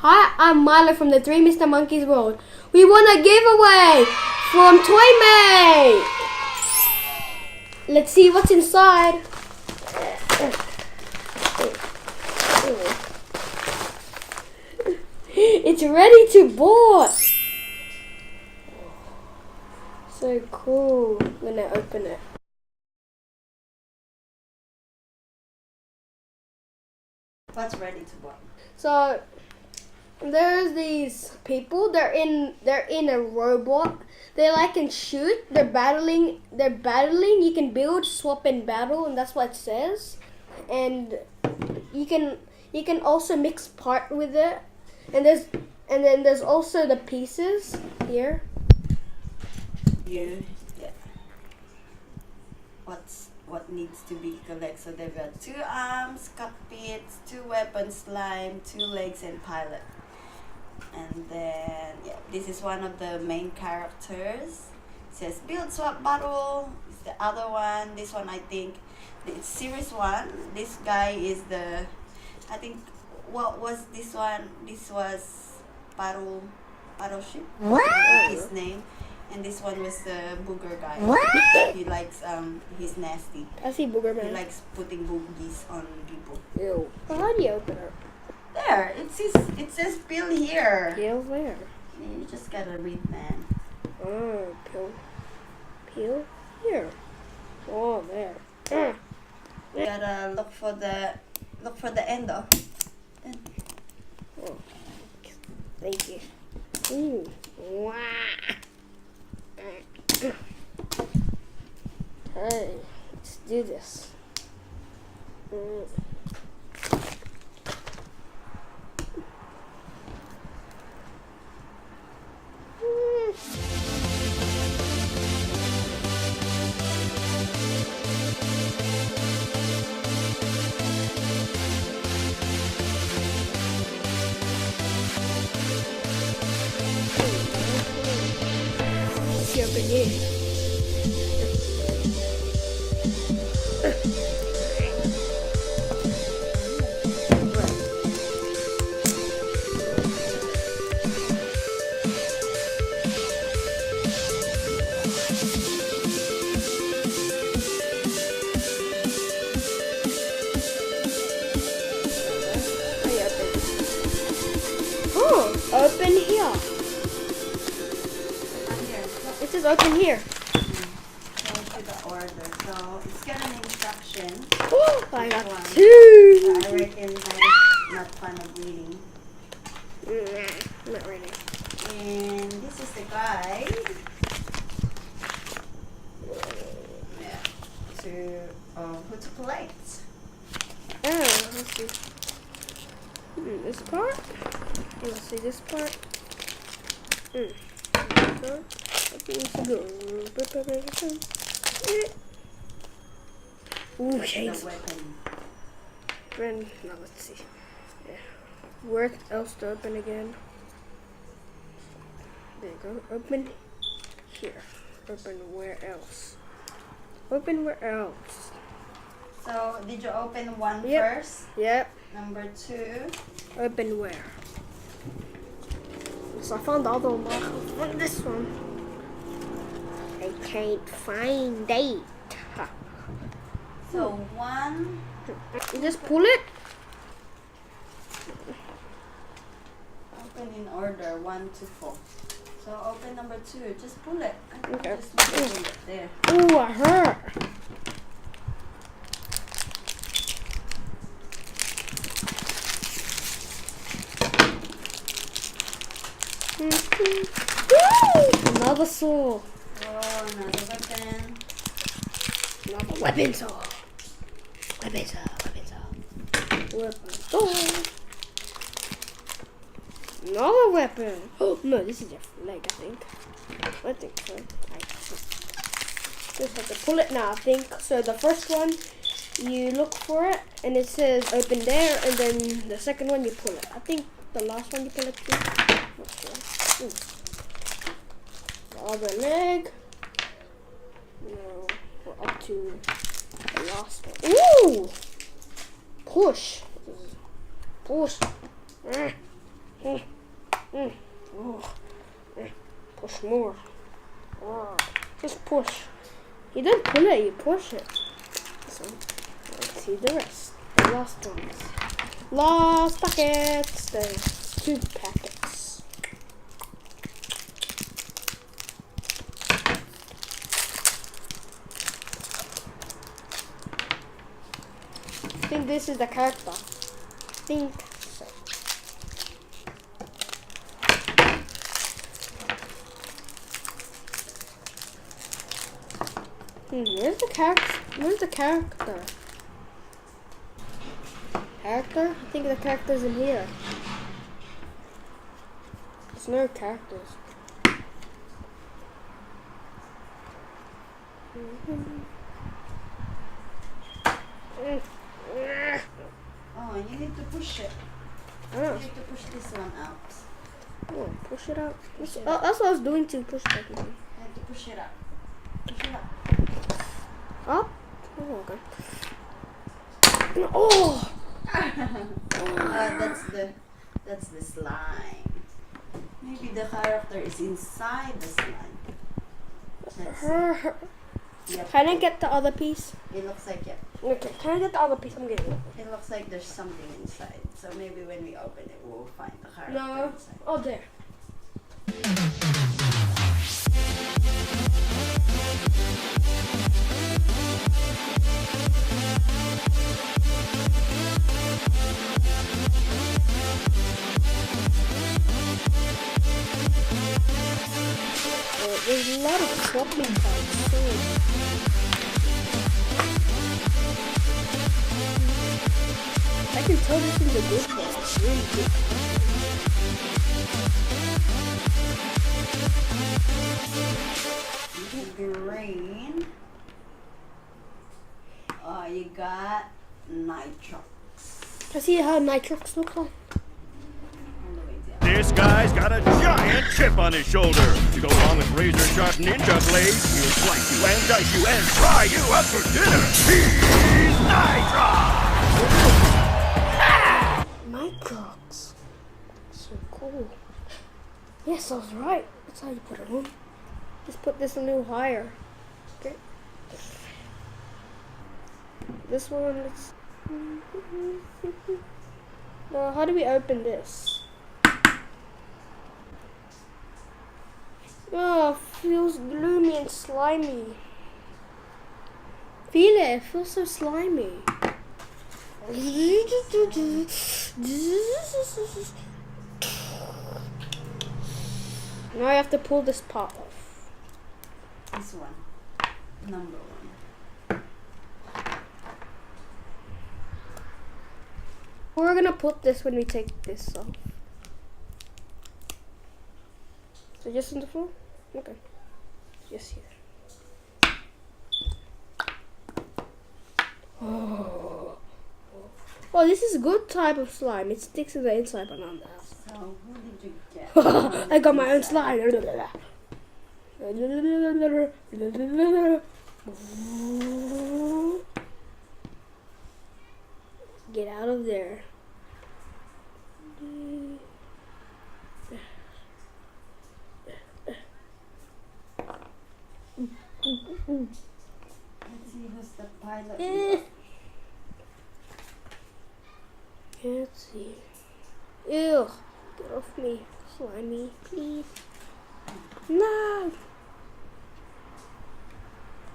Hi, I'm Milo from the 3 Mr. Monkeys World. We won a giveaway from TOYMATE. Let's see what's inside. It's ready to board. So cool. I'm gonna open it. What's ready to board? So there's these people. They're in a robot. They can shoot. They're battling. You can build, swap, and battle, and that's what it says. And you can also mix part with it. And then there's also the pieces here. Yeah. What needs to be collected? So they've got 2 arms, cockpits, 2 weapons, slime, 2 legs, and pilot. And then this is one of the main characters. It says build, swap, battle. It's the other one. This one, I think it's series 1. This guy is I think, what was this one? This was battleship. What? His name. And this one was the booger guy. What? He likes he's nasty. I see booger man. He likes putting boogies on people. Ew. Well, how do you open it? There, it says pill here. Pill where? You just gotta read, man. Oh, pill here. Oh, there. You gotta look for the end though. Oh, thank you. Ooh, wow. Hey, let's do this. Let's open here. Open here. It says open here. Go to the order. So it's got an instruction. Oh, I got 2. I reckon I'm not fun of reading. Nah, not reading. And this is the guide. To who to collect. Oh, let's see. This part. Let's see this part. Ooh, shades. The weapon. Now let's see. Yeah. Where else to open again? There you go. Open here. Open where else? Open where else? So did you open one first? Yep. Number 2. Open where? So I found the other one, but this one. I can't find it. So 1. You just pull it. Open in order 1 to 4. So open number 2. Just pull it. Okay. Just pull it there. Ooh, I hurt. Another saw. Oh, another weapon. Another weapon saw. Weapon saw. Weapon saw. Another weapon. Oh no, this is a leg, I think. I think so. Just have to pull it now, I think. So the first one, you look for it, and it says open there, and then the second one you pull it. I think the last one you pull it too. Not sure. The other leg. No, we're up to the last one. Ooh! Push. Push. Push more. Just push. You don't pull it, you push it. So, let's see the rest. The last ones. Last packets. There's 2 packets. I think this is the character. I think so. Where's the character? Where's the character? Character? I think the character's in here. There's no characters. Oh, you need to push it. You need to push this one out. Oh, push it out. That's what I was doing to push that one. You have to push it up. Push it up. Up? Oh, okay. Oh! That's the slime. Maybe the character is inside the slime. Let's see. Yep. Can I get the other piece? It looks like it. Okay, can I get the other piece? I'm getting it. It looks like there's something inside. So maybe when we open it, we'll find the character No. inside. Oh, there. There's a lot of swapping cards too. I can tell this is a good one. It's really good. Green. Oh, you got Nitrox. I see how Nitrox looks like. All the way down. This guy's got a giant chip on his shoulder. To go along with razor-sharp ninja blades, he'll slice you and dice you and fry you up for dinner. He's Nitrox! Nitrox. So cool. Yes, I was right. That's how you put it on. Just put this a little higher. Okay. This one is... Now, how do we open this? Oh, it feels gloomy and slimy. Feel it, it feels so slimy. Now I have to pull this part off. This one. Number 1. We're gonna put this when we take this off. So just on the floor? Okay. Just here. Oh, this is a good type of slime. It sticks to the inside but not the outside. So, who did you get? I got my own slime. Get out of there. Let's see who's the pilot. Let's see. Ew. Get off me. Slimy, please. No.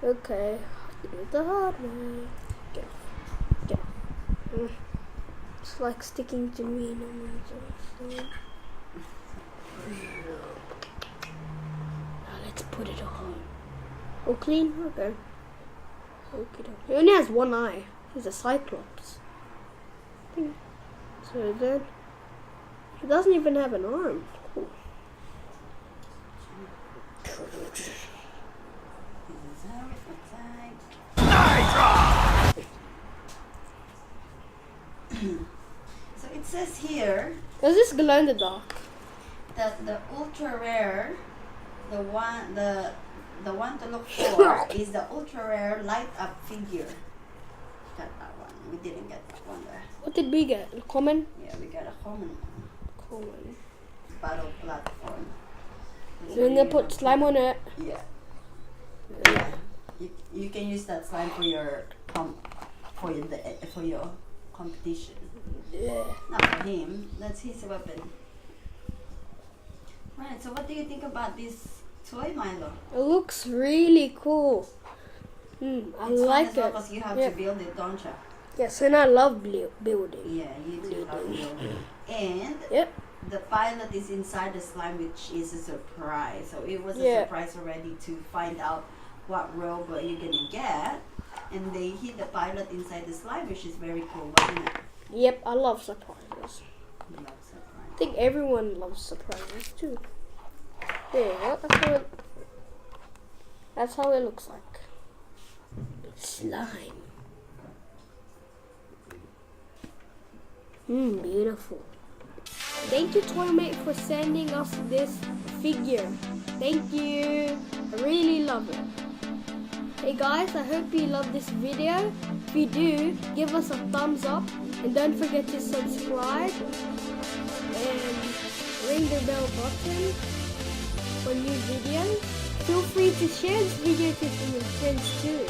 Okay. Do it the hard way. Get off. Get off. It's like sticking to me. Now let's put it on. Oh, clean? Okay. Okay. He only has one eye. He's a cyclops. So then, he doesn't even have an arm. Cool. So it says here Does this glow in the dark? that the ultra rare, the one to look for is the ultra rare light up figure. Got that one. We didn't get that one there. What did we get? A common? Yeah, we got a common one. Common. Battle platform. That's We're really gonna put not slime on it. Yeah. You can use that slime for your for your competition. Yeah. Not for him. That's his weapon. Right. So what do you think about this toy, Milo? It looks really cool. I It's like fun as well it. because you have Yeah. to build it, don't you? Yes, and I love building. Yeah, you too love building. And Yep. the pilot is inside the slime, which is a surprise. So it was a Yeah. surprise already to find out what robot you're gonna get. And they hid the pilot inside the slime, which is very cool, wasn't it? Yep, I love surprises. You love surprise. I think everyone loves surprises too. There you go. That's how it looks like. Slime. Beautiful. Thank you, TOYMATE, for sending us this figure. Thank you. I really love it. Hey guys, I hope you love this video. If you do, give us a thumbs up and don't forget to subscribe and ring the bell button for new videos. Feel free to share this video to your friends too.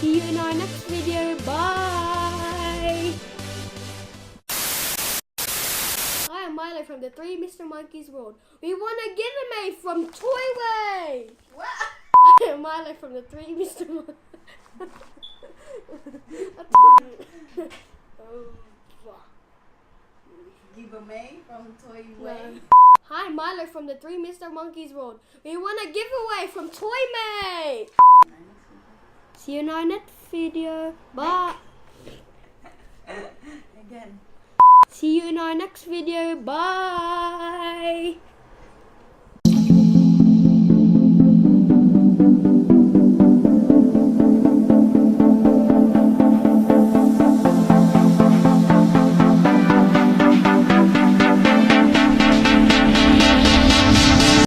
See you in our next video. Bye! Hi, I'm Milo from the 3 Mr. Monkeys World. We won a giveaway from TOYMATE! What? I'm Milo from the 3 Mr. Monkeys. Give a May from TOYMATE. Hi, Milo from the 3 Mr. Monkeys World. We won a giveaway from TOYMATE! See you in our next video. Bye! Again. See you in our next video. Bye!